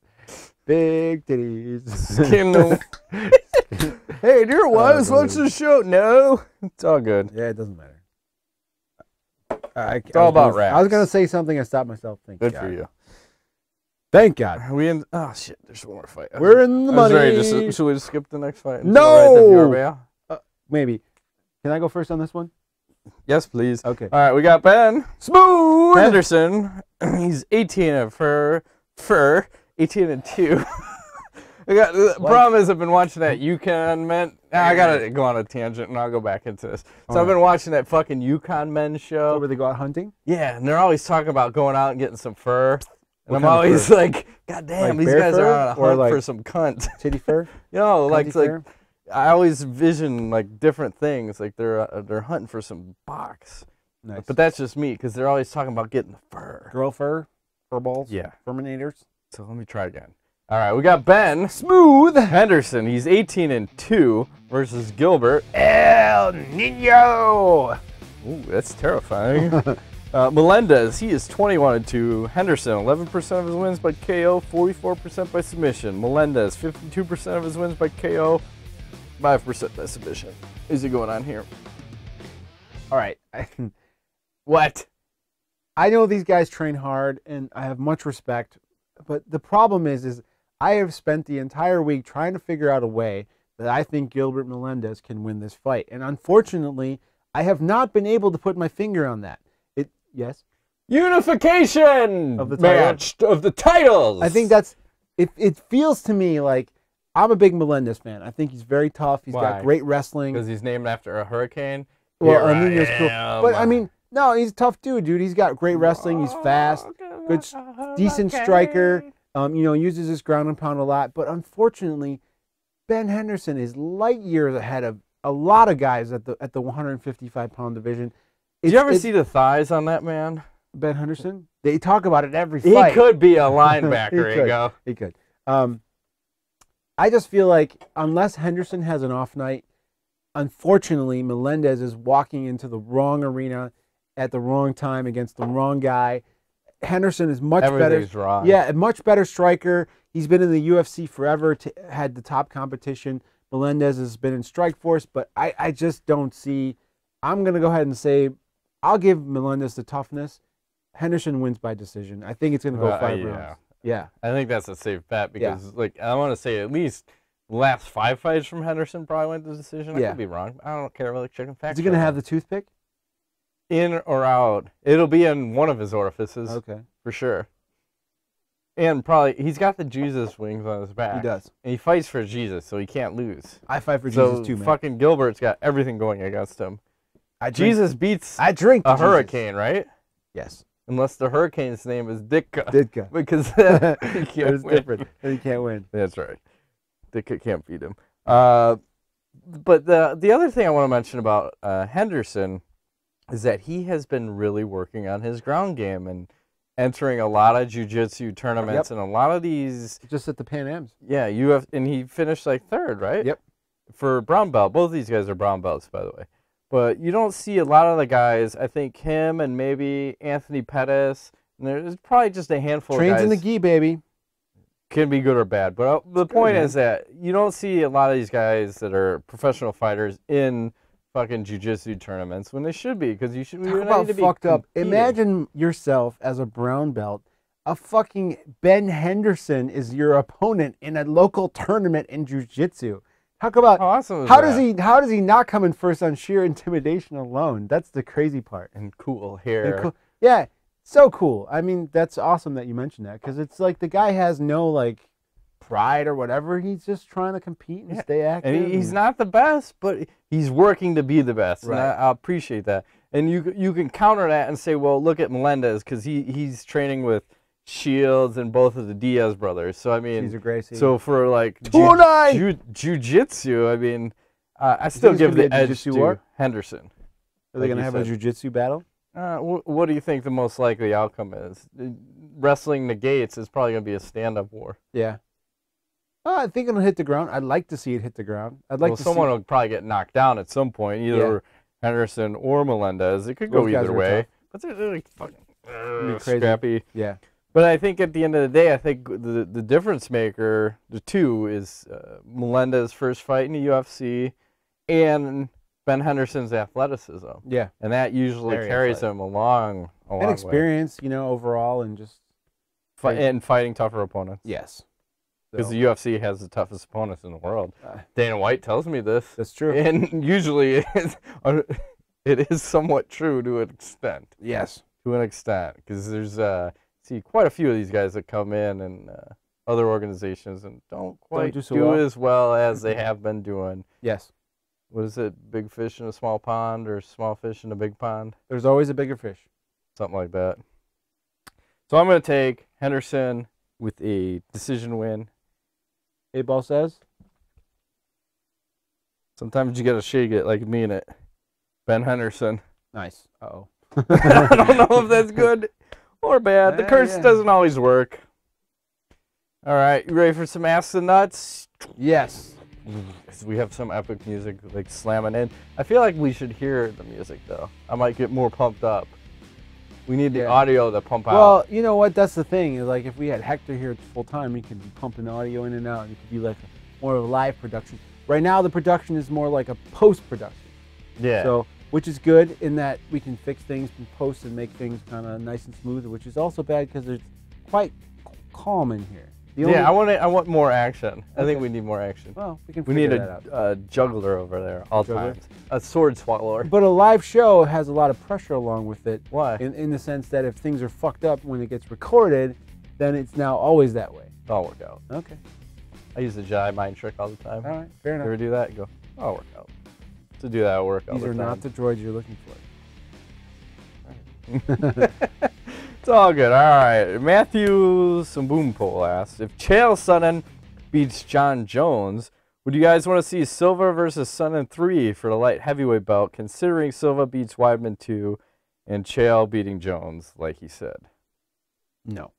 Big titties. Hey, dear wives, watch the show. No. It's all good. Yeah, it doesn't matter. It's all about raps. I was going to say something. I stopped myself. Good for you. Thank God. Are we in? Oh, shit. There's one more fight. We're in the money. Should we just skip the next fight? No. Maybe. Can I go first on this one? Yes, please. Okay. All right. We got Ben Smooth Henderson. He's 18 and 18 and 2. The problem is I've been watching that Yukon Men. I gotta go on a tangent and I'll go back into this. So I've been watching that fucking Yukon Men show. Where they go out hunting? Yeah, and they're always talking about going out and getting some fur. And I'm always like, God damn, these guys are on a hunt for some cunt. Titty fur? You know, like I always vision like different things. Like they're hunting for some box. Nice. But that's just me because they're always talking about getting the fur. Girl fur? Fur balls? Yeah. Furminators? So let me try again. All right, we got Ben Smooth Henderson. He's 18 and 2 versus Gilbert El Nino. Ooh, that's terrifying. Melendez, he is 21 and 2. Henderson, 11% of his wins by KO, 44% by submission. Melendez, 52% of his wins by KO, 5% by submission. Is it going on here? All right. What? I know these guys train hard, and I have much respect. But the problem is I have spent the entire week trying to figure out a way that I think Gilbert Melendez can win this fight. And unfortunately, I have not been able to put my finger on that. Yes? Unification of the match of the titles. I think that's, it feels to me like I'm a big Melendez fan. I think he's very tough. He's got great wrestling. Because he's named after a hurricane? Well, I mean, it's cool. But I mean, no, he's a tough dude. He's got great wrestling. He's fast, good, decent striker. You know, uses his ground and pound a lot. But unfortunately, Ben Henderson is light years ahead of a lot of guys at the 155-pound division. Did you ever see the thighs on that man? Ben Henderson? They talk about it every fight. He could be a linebacker. He could. I just feel like unless Henderson has an off night, unfortunately, Melendez is walking into the wrong arena at the wrong time against the wrong guy. Henderson is much better. Wrong. Yeah, a much better striker. He's been in the UFC forever, had the top competition. Melendez has been in Strikeforce, but I just don't see. I'm going to go ahead and say I'll give Melendez the toughness. Henderson wins by decision. I think it's going to go 5 rounds. Yeah. I think that's a safe bet because, like, I want to say at least the last 5 fights from Henderson probably went to decision. I could be wrong. I don't care about the chicken facts. Is he going to have the toothpick? In or out? It'll be in one of his orifices. Okay. For sure. And probably, he's got the Jesus wings on his back. He does. And he fights for Jesus, so he can't lose. I fight for Jesus too, man. Fucking Gilbert's got everything going against him. Jesus beats a hurricane, right? Yes. Unless the hurricane's name is Ditka. Ditka. Because he can't win. Different. He can't win. That's right. Ditka can't beat him. But the other thing I want to mention about Henderson is that he has been really working on his ground game and entering a lot of jiu-jitsu tournaments and a lot of these. Just at the Pan Ams. Yeah, and he finished like 3rd, right? Yep. For brown belt. Both of these guys are brown belts, by the way. But you don't see a lot of the guys. I think him and maybe Anthony Pettis. And there's probably just a handful of guys. Trains in the gi, baby. Can be good or bad. But the point is that you don't see a lot of these guys that are professional fighters in fucking jiu-jitsu tournaments when they should be. Because you should be about fucked up. Imagine yourself as a brown belt. A fucking Ben Henderson is your opponent in a local tournament in jiu-jitsu. Talk about how awesome how does he not come in first on sheer intimidation alone? That's the crazy part. And cool hair. Yeah, so cool. I mean, that's awesome that you mentioned that because it's like the guy has no like pride or whatever. He's just trying to compete and stay active. And he's not the best, but he's working to be the best. Right. And I appreciate that. And you can counter that and say, well, look at Melendez because he's training with Shields and both of the Diaz brothers. So I mean, so for like jiu-jitsu, I mean, I still give the edge to Henderson. Are they going to have a jiu-jitsu battle? What do you think the most likely outcome is? Wrestling negates is probably going to be a stand-up war. Yeah. I think it'll hit the ground. I'd like to see it hit the ground. Someone will probably get knocked down at some point, either Henderson or Melendez. It could go either way. But they're like fucking scrappy. Yeah. But I think at the end of the day, I think the difference maker, the two, is Melendez's first fight in the UFC and Ben Henderson's athleticism. Yeah. And that usually carries him along and experience, way. Overall, and just... and fighting tougher opponents. Yes. Because the UFC has the toughest opponents in the world. Dana White tells me this. That's true. And usually it is somewhat true to an extent. Yes. To an extent. Because there's... see quite a few of these guys that come in and other organizations and don't quite do as well as they have been doing. Yes. What is it? Big fish in a small pond or small fish in a big pond? There's always a bigger fish. Something like that. So I'm going to take Henderson with a decision win. 8-ball says? Sometimes you got to shake it like mean it. Ben Henderson. Nice. Uh-oh. I don't know if that's good. Or bad. The curse doesn't always work. All right, you ready for some Ass and Nuts? Yes. We have some epic music like slamming in. I feel like we should hear the music though. I might get more pumped up. We need the audio to pump out. Well, you know what? That's the thing. Is like if we had Hector here full time, he could be pumping the audio in and out. And it could be like more of a live production. Right now, the production is more like a post production. Yeah. So. Which is good in that we can fix things in post and make things kind of nice and smooth, which is also bad because it's quite calm in here. I want more action. I think we need more action. Well, we can We need a juggler over there all times. A sword swallower. But a live show has a lot of pressure along with it. Why? In the sense that if things are fucked up when it gets recorded, then it's now always that way. I'll work out. Okay. I use the Jedi mind trick all the time. All right, fair enough. You ever do that? Go, I'll work out. To do that work all These the time. are not the droids you're looking for. It's all good. All right. Matthew Sambumpo asks, if Chael Sonnen beats John Jones, Would you guys want to see Silva versus Sonnen 3 for the light heavyweight belt, considering Silva beats Weidman 2 and Chael beating Jones, like he said? No.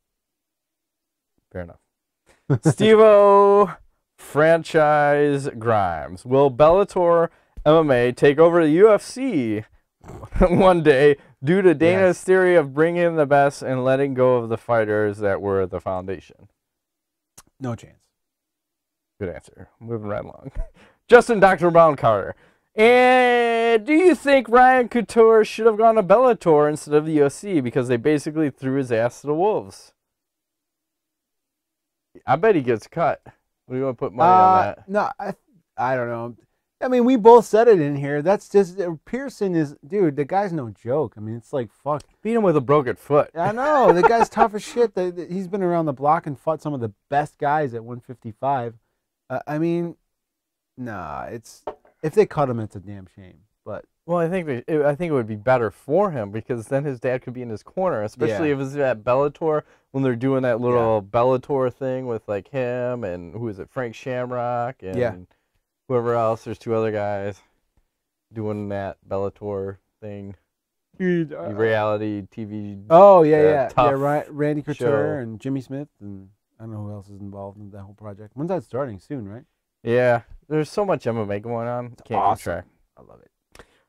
Fair enough. Steve-O franchise Grimes. Will Bellator MMA take over the UFC one day due to Dana's theory of bringing in the best and letting go of the fighters that were the foundation? No chance. Good answer. Moving right along. Justin Dr. Brown Carter. And do you think Ryan Couture should have gone to Bellator instead of the UFC because they basically threw his ass to the wolves? I bet he gets cut. What do you want to put money on that? No, I don't know. I mean, we both said it in here. That's just Pearson is, dude. The guy's no joke. I mean, it's like fuck. Beat him with a broken foot. I know the guy's tough as shit. He's been around the block and fought some of the best guys at 155. I mean, nah. It's if they cut him, it's a damn shame. But well, I think it would be better for him because then his dad could be in his corner, especially if it's at Bellator when they're doing that little Bellator thing with like him and who is it, Frank Shamrock and whoever else. There's 2 other guys doing that Bellator thing. Reality TV. Oh yeah. Randy Couture show. and Jimmy Smith and I don't know who else is involved in that whole project. When's that starting? Soon, right? Yeah, there's so much MMA going on. Can't keep track. I love it.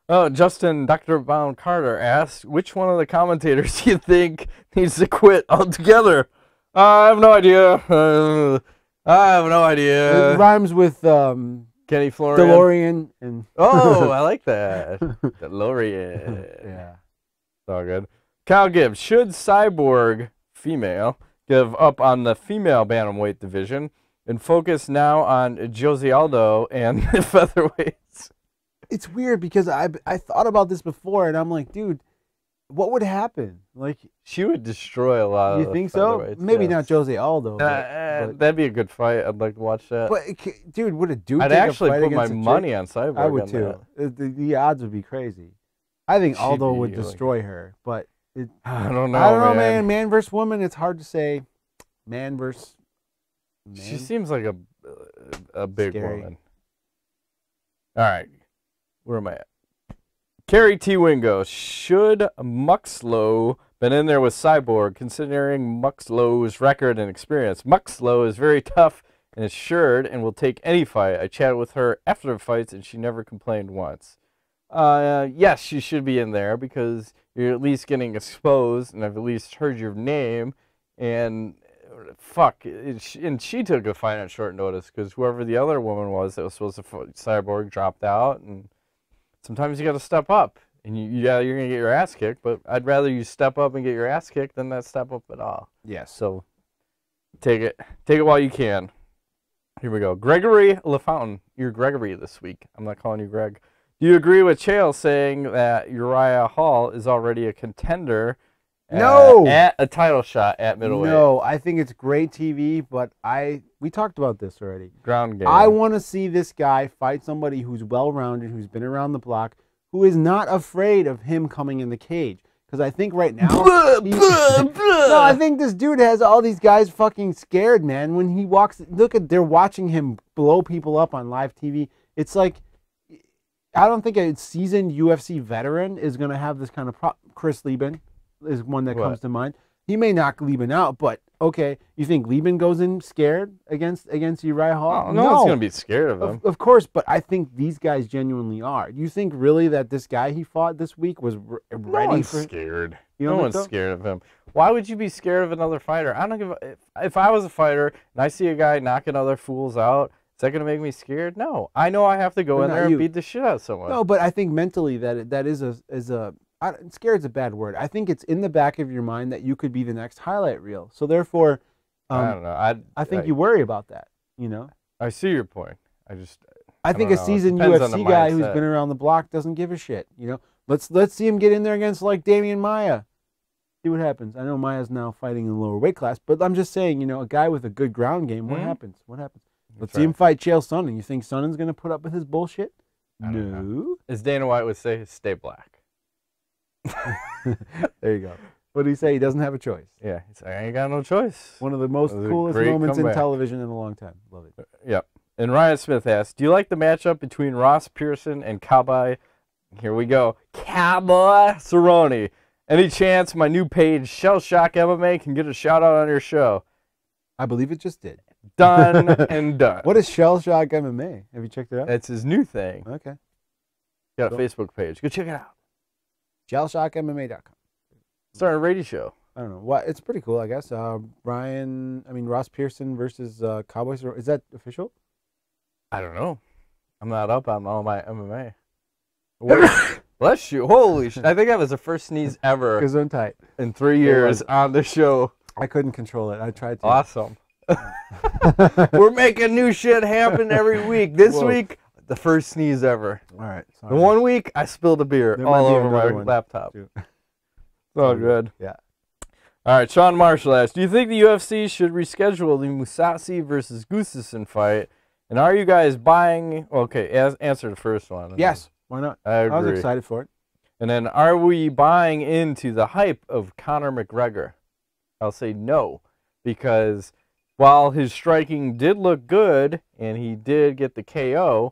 Oh, Justin Dr. Brown Carter asks, which one of the commentators do you think needs to quit altogether? I have no idea. I have no idea. It rhymes with Kenny Florian. DeLorean and Oh, I like that. DeLorean. Yeah. It's all good. Kyle Gibbs, should Cyborg female give up on the female bantamweight division and focus now on Jose Aldo and the featherweights? It's weird because I thought about this before and I'm like, dude, what would happen? Like she would destroy a lot of you think so? Maybe not Jose Aldo. But that'd be a good fight. I'd like to watch that. But dude, would a dude? I'd actually put my money on Cyborg. I would too. The odds would be crazy. I think Aldo would destroy her, but I don't know. I don't know, man. Man versus woman, it's hard to say. Man versus man. She seems like a big woman. All right. Where am I at? Kerry T. Wingo. Should Muxlow been in there with Cyborg, considering Muxlow's record and experience? Muxlow is very tough and assured and will take any fight. I chatted with her after the fights, and she never complained once. Yes, she should be in there because you're at least getting exposed, and I've at least heard your name. And fuck, and she took a fight on short notice because whoever the other woman was that was supposed to fight Cyborg dropped out, and sometimes you got to step up, and you're gonna get your ass kicked. But I'd rather you step up and get your ass kicked than not step up at all. Yes. So take it while you can. Here we go. Gregory LaFountain. You're Gregory this week. I'm not calling you Greg. Do you agree with Chael saying that Uriah Hall is already a contender? No. At a title shot at middleweight. No, I think it's great TV, but we talked about this already. Ground game. I want to see this guy fight somebody who's well-rounded, who's been around the block, who is not afraid of him coming in the cage. Because I think right now, no, I think this dude has all these guys fucking scared, man. When he walks, they're watching him blow people up on live TV. It's like, I don't think a seasoned UFC veteran is going to have this kind of Chris Lieben is one that comes to mind. He may knock Lieben out, but okay, you think Lieben goes in scared against Uriah Hall? No one's going to be scared of him. Of course, but I think these guys genuinely are. You think really that this guy he fought this week was ready no one's for scared. You no one's scared of him. Why would you be scared of another fighter? I don't give a, if I was a fighter and I see a guy knocking other fools out, is that going to make me scared? No. I know I have to go in there and beat the shit out of someone. No, but I think mentally that is a scared's a bad word. I think it's in the back of your mind that you could be the next highlight reel. So therefore, I don't know. I think you worry about that. You know. I see your point. I think a seasoned UFC guy who's been around the block doesn't give a shit. You know. Let's see him get in there against like Damian Maia. See what happens. I know Maia's now fighting in a lower weight class, but I'm just saying, you know, a guy with a good ground game. What happens? What happens? Let's see him fight Chael Sonnen. You think Sonnen's gonna put up with his bullshit? No. As Dana White would say, stay black. There you go. What do he say? He doesn't have a choice. Yeah, he's like, I ain't got no choice. One of the most coolest moments in television in a long time. Love it. Yep. And Ryan Smith asks, do you like the matchup between Ross Pearson and Cowboy? Here we go. Cowboy Cerrone. Any chance my new page, Shell Shock MMA, can get a shout out on your show? I believe it just did. Done and done. What is Shell Shock MMA? Have you checked it out? That's his new thing. Okay. Got a Facebook page. Go check it out. ShellShockMMA.com. Starting a radio show. I don't know. What? It's pretty cool, I guess. Ross Pearson versus Cowboys. Is that official? I don't know. I'm not up on all my MMA. Bless you. Holy shit. I think that was the first sneeze ever Gesundheit. in 3 years on the show. I couldn't control it. I tried to. Awesome. We're making new shit happen every week. This week, the first sneeze ever. All right. The 1 week, I spilled a beer all over my laptop. It's all good. Yeah. All right, Sean Marshall asks, do you think the UFC should reschedule the Mousasi versus Gustafsson fight? And are you guys buying... Okay, answer the first one. Yes. Why not? I agree. I was excited for it. And then, are we buying into the hype of Conor McGregor? I'll say no, because while his striking did look good and he did get the KO,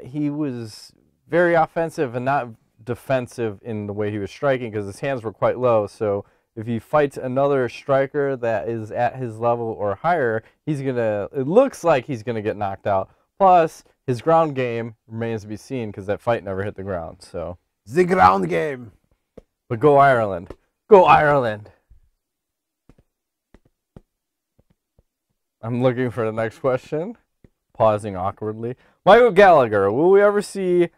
he was very offensive and not defensive in the way he was striking because his hands were quite low. So if he fights another striker that is at his level or higher, it looks like he's gonna get knocked out. Plus, his ground game remains to be seen because that fight never hit the ground. So the ground game. But go Ireland. Go Ireland. I'm looking for the next question. Pausing awkwardly. Michael Gallagher, will we ever see...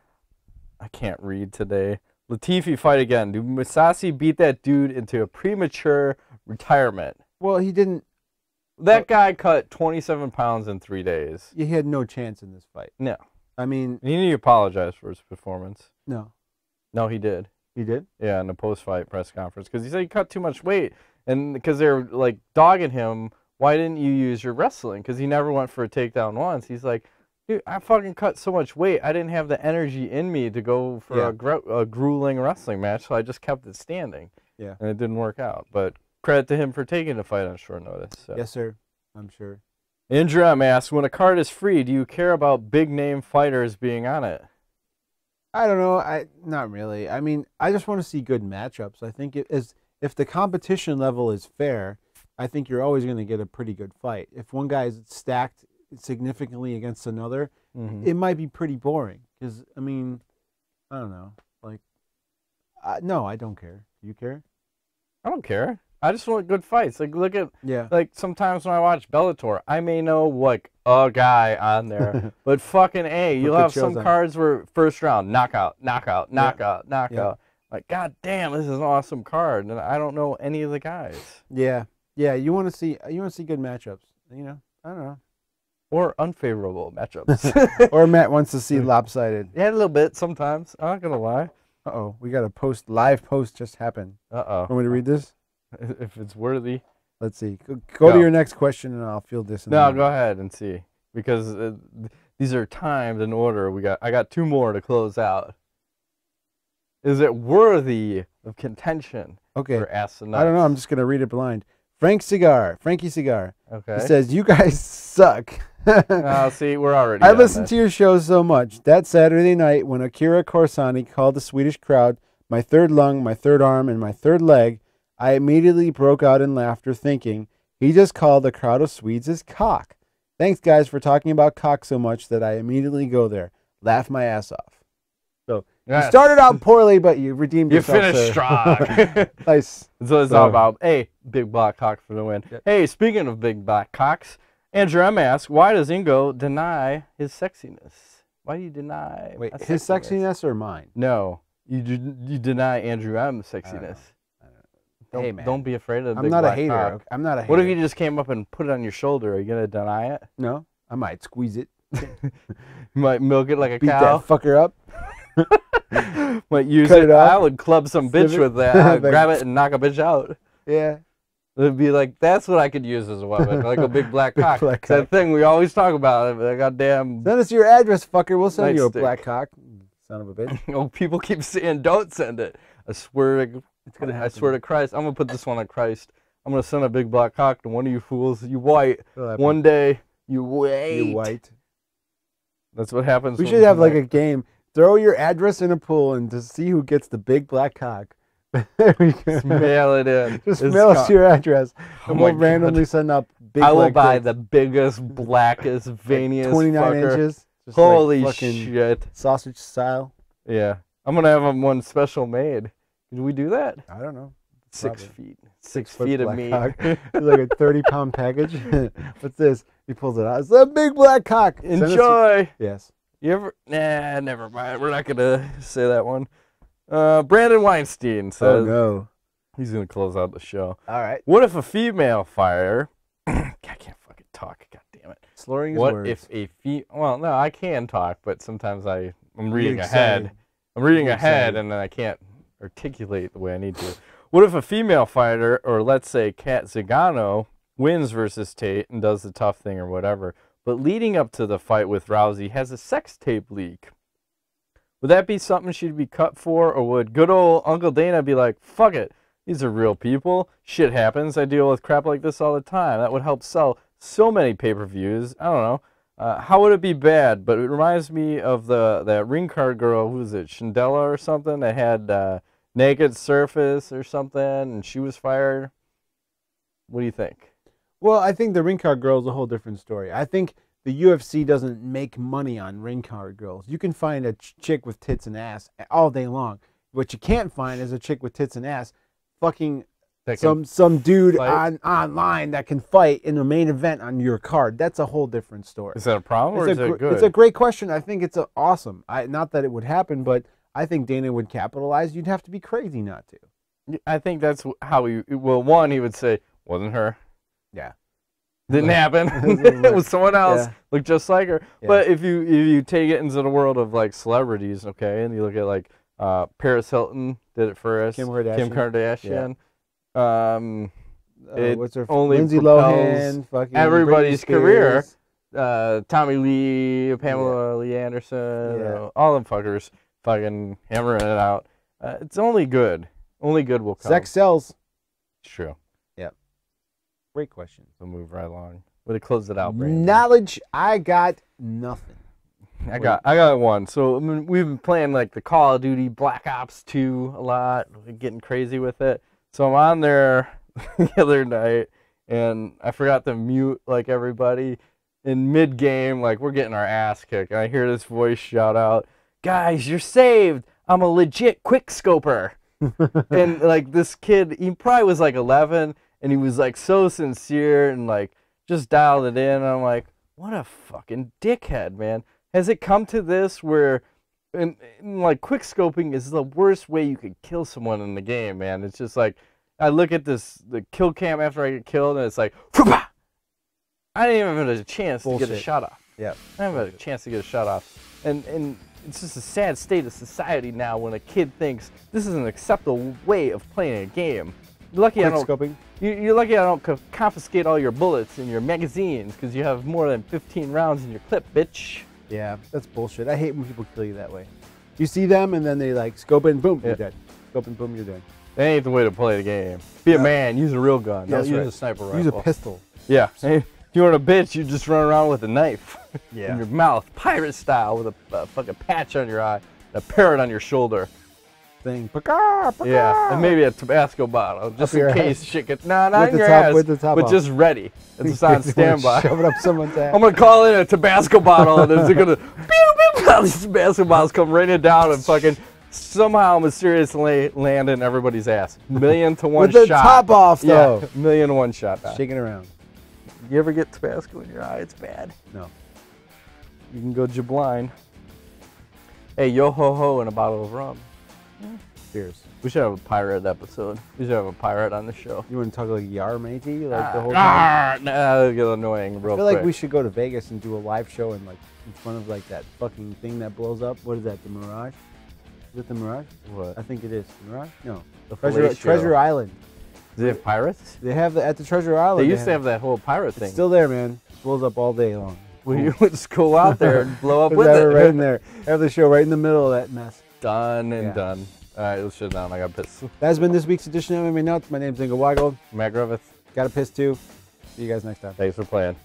I can't read today. Latifi fight again. Do Mousasi beat that dude into a premature retirement? Well, he didn't. That guy cut 27 pounds in 3 days. He had no chance in this fight. No. I mean... He need to apologize for his performance. No. No, he did. He did? Yeah, in the post-fight press conference. Because he said he cut too much weight. And because they were, like, dogging him, why didn't you use your wrestling? Because he never went for a takedown once. He's like, dude, I fucking cut so much weight. I didn't have the energy in me to go for a grueling wrestling match, so I just kept it standing. Yeah. And it didn't work out. But credit to him for taking the fight on short notice. So. Yes, sir. I'm sure. Andrew M. asks, when a card is free, do you care about big-name fighters being on it? I don't know. Not really. I mean, I just want to see good matchups. I think if the competition level is fair, I think you're always going to get a pretty good fight. If one guy is stacked significantly against another, it might be pretty boring. Because, I mean, I don't know. Like, no, I don't care. Do you care? I don't care. I just want good fights. Like, look at, like, sometimes when I watch Bellator, I may know, like, a guy on there. But fucking A, you'll have some cards where first round, knockout, knockout, knockout, knockout. Like, god damn, this is an awesome card. And I don't know any of the guys. Yeah. Yeah, you want to see good matchups. You know, I don't know. Or unfavorable matchups. Or Matt wants to see lopsided. Yeah, a little bit sometimes. I'm not going to lie. Uh-oh, we got a live post just happened. Uh-oh. Want me to read this? If it's worthy. Let's see. Go to your next question and I'll field this. No, go ahead and see. Because these are timed in order. I got 2 more to close out. Is it worthy of contention? Okay. For Ask the Nuts? I don't know. I'm just going to read it blind. Frankie Cigar. Okay. He says, you guys suck. See, we're already I listened to your show so much. That Saturday night when Akira Corsani called the Swedish crowd my third lung, my third arm, and my third leg, I immediately broke out in laughter thinking, he just called a crowd of Swedes his cock. Thanks, guys, for talking about cock so much that I immediately go there. Laugh my ass off. So, you started out poorly, but you redeemed yourself. You finished strong. Nice. So it's all about, hey, big black cock for the win. Yep. Hey, speaking of big black cocks, Andrew M. asks, why does Ingo deny his sexiness? Why do you deny his sexiness or mine? No, you deny Andrew M.'s sexiness. Hey, man. Don't be afraid of the big I'm not a black hater. cock. I'm not a hater. What if you just came up and put it on your shoulder? Are you going to deny it? No, I might squeeze it. You might milk it like a Beat cow. that fucker up. Might use Cut it. it off. I would club some bitch with that. I'd grab it and knock a bitch out. Yeah. It'd be like, that's what I could use as a weapon, like a big black cock. Black cock. That thing we always talk about. Goddamn. Send us your address, fucker. We'll send you a Nightstick. black cock. Son of a bitch. Oh, people keep saying don't send it. I swear to, It's gonna happen. I swear to Christ, I'm gonna put this one on Christ. I'm gonna send a big black cock to one of you fools. You white. It'll happen. One day, you wait. You white. That's what happens. We should have like a game. Throw your address in a pool and to see who gets the big black cock. There we go. Just mail it in. Just mail us your address. And we'll God. randomly send up big I will black buy dicks. the biggest, blackest, veiniest 29 fucker. inches. Just Holy like fucking shit. sausage style. Yeah. I'm going to have one special made. Did we do that? I don't know. 6 Probably. feet. 6 feet of black meat. cock. It's like a 30-pound package. What's this? He pulls it out. It's a big black cock. Enjoy. Yes. You ever? Nah, never mind. We're not going to say that one. Brandon Weinstein says Oh, no. he's going to close out the show. All right. What if a female fighter... I can't fucking talk. God damn it. Slurring his What words. if a well, no, I can talk, but sometimes I'm reading excited. ahead. I'm reading You're ahead, excited. and then I can't articulate the way I need to. What if a female fighter, or let's say Kat Zingano, wins versus Tate and does the tough thing or whatever, but leading up to the fight with Rousey has a sex tape leak? Would that be something she'd be cut for, or would good old Uncle Dana be like, fuck it, these are real people, shit happens, I deal with crap like this all the time. That would help sell so many pay-per-views. I don't know. How would it be bad? But it reminds me of that ring card girl, who was it, Chandela or something, that had naked surface or something, and she was fired. What do you think? Well, I think the ring card girl is a whole different story. I think the UFC doesn't make money on ring card girls. You can find a chick with tits and ass all day long. What you can't find is a chick with tits and ass fucking some dude online that can fight in a main event on your card. That's a whole different story. Is that a problem, or is it good? It's a great question. I think it's awesome. Not that it would happen, but I think Dana would capitalize. You'd have to be crazy not to. I think that's how he... Well, one, he would say, wasn't her. Yeah. Didn't happen. It was someone else. Yeah. Looked just like her. Yeah. But if you take it into the world of like celebrities, okay, and you look at like Paris Hilton did it first. Kim Kardashian. It what's her only Lindsay propels Lohan, fucking everybody's Britney Spears. career. Tommy Lee, Pamela Lee Anderson, all them fuckers fucking hammering it out. It's only good. Only good will come. Sex sells. It's true. Yep. Great question. We'll move right along. Way to close it out, Brandon. Knowledge, I got nothing. I got one. So I mean, we've been playing like the Call of Duty Black Ops 2 a lot, getting crazy with it. So I'm on there the other night, and I forgot to mute like everybody. In mid game, like we're getting our ass kicked, and I hear this voice shout out, "Guys, you're saved! I'm a legit quick scoper." And like this kid, he probably was like 11, and he was like so sincere and like just dialed it in. And I'm like, what a fucking dickhead, man. Has it come to this where, and like quick scoping is the worst way you could kill someone in the game, man. It's just like, I look at the kill cam after I get killed, and it's like, I didn't even have a chance to get a shot off. Yeah. I didn't have a chance to get a shot off. And it's just a sad state of society now when a kid thinks this is an acceptable way of playing a game. You're lucky you're lucky I don't confiscate all your bullets and your magazines because you have more than 15 rounds in your clip, bitch. Yeah, that's bullshit. I hate when people kill you that way. You see them and then they like scope it and boom, you're dead. Scope and boom, you're dead. That ain't the way to play the game. Be a man. Use a real gun. Don't use a sniper rifle. Use a pistol. Yeah. If you want a bitch, you just run around with a knife in your mouth, pirate style, with a fucking patch on your eye, and a parrot on your shoulder. Thing. Yeah, and maybe a Tabasco bottle, just in case shit gets... Nah, not with in your top, ass, with the top but off. just ready. It's on standby. Shove it up someone's ass. I'm going to call in a Tabasco bottle, and it's going to... These Tabasco bottles come raining down and fucking somehow mysteriously land in everybody's ass. Million to one shot. With the top off, though. Yeah, million to one shot. Shaking around. You ever get Tabasco in your eye? It's bad. No. You can go blind. Hey, yo ho ho and a bottle of rum. Cheers. We should have a pirate episode. We should have a pirate on the show. You want to talk like yar matey like the whole time? Nah, that'll get annoying real quick. I feel like we should go to Vegas and do a live show and like in front of like that fucking thing that blows up. What is that? The Mirage? Is it the Mirage? What? I think it is. Mirage? No. The Treasure Island. Do they have pirates? They have at the Treasure Island. They used to have that whole pirate thing. It's still there, man. It blows up all day long. Well, you would just go out there and blow up with it. Right in there. Have the show right in the middle of that mess. Done and done. All right, let's shut down. I got pissed. That has been this week's edition of MMA Nuts. My name's Inga Weigel. Matt Griffith. Got a piss too. See you guys next time. Thanks for playing.